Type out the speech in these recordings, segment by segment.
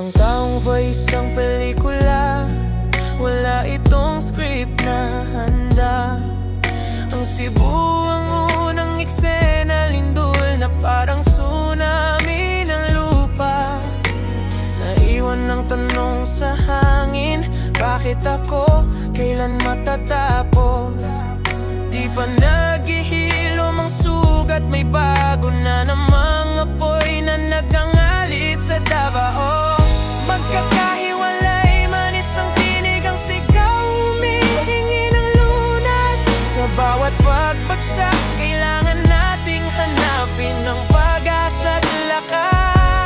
Ang taong ba isang pelikula? Wala itong script na handa. Ang Cebu ang unang eksena, lindol na parang tsunami ng lupa. Naiwan ng tanong sa hangin, bakit ako? Kailan matatapos? Di pa naghihilom ang sugat, may bago na namang apoy na nagangalit sa Davao. Magkakahiwalay man isang tinig, ang sigaw humihingi ng lunas. Sa bawat pagbagsak, kailangan nating hanapin ang pag-asa at lakas.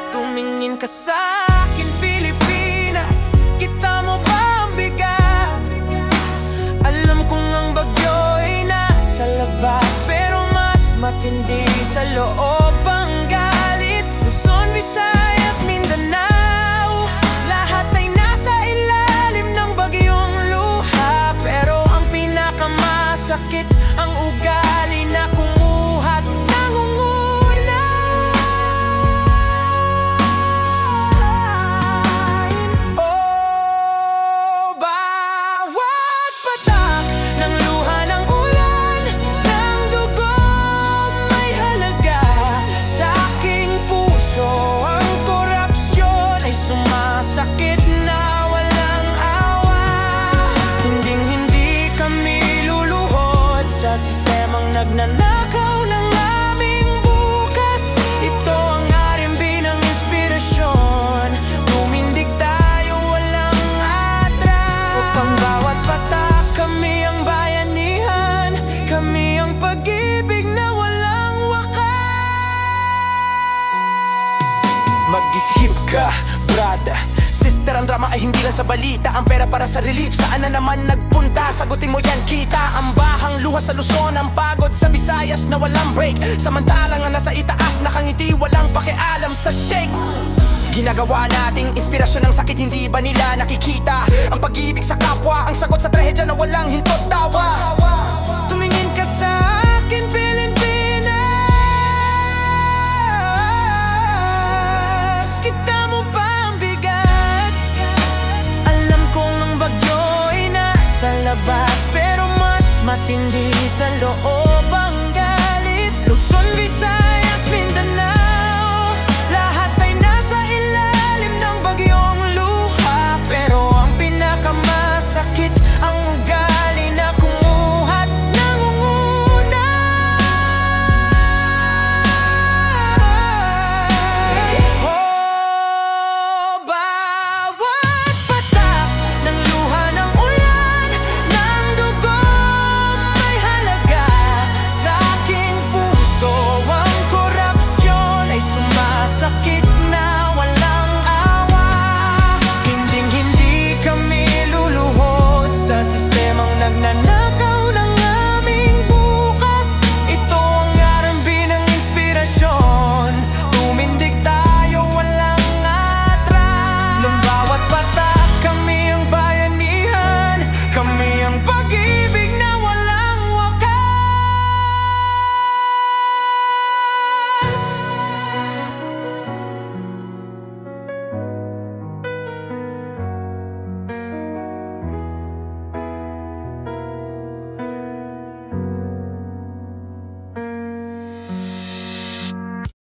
Tumingin ka sa akin, Pilipinas, kita mo ba ang bigat? Alam kong ang bagyo'y nasa labas, pero mas matindi sa loob ang galit. Luzon, Visayas, Mindanao, lahat ay nasa ilalim ng bagyong luha. Pero ang pinakamasakit, ang ugali na kumuhat nangunguna. Oh, bawat patak ng luha ng ulan, ng dugo may halaga. Sa aking puso ang korupsyon ay sumasakit na walang awa. Hinding-hindi kami luluhod sa sistemang nagnanakaw ng aming bukas. Ito ang R&B ng inspirasyon, tumindig tayo walang atras. Upang bawat patak, kami ang bayanihan, kami ang pag-ibig na walang wakas. Mag-isip ka, brada. Sister, ang drama ay hindi lang sa balita. Ang pera para sa relief, saan na naman nagpunta? Sagutin mo yan, kita. Ang bahang luha sa Luzon, ang pagod sa Visayas na walang break. Samantalang ang nasa itaas, nakangiti, walang pakialam sa shake. Ginagawa nating inspirasyon ng sakit, hindi ba nila nakikita? Ang pag-ibig sa kapwa, ang sagot sa trahedya na walang hintot tawa. Tumingin ka sa akin, Pilipinas, kita mo ba ang bigat? Alam kong ang bagyo'y nasa labas, pero mas matindi sa loob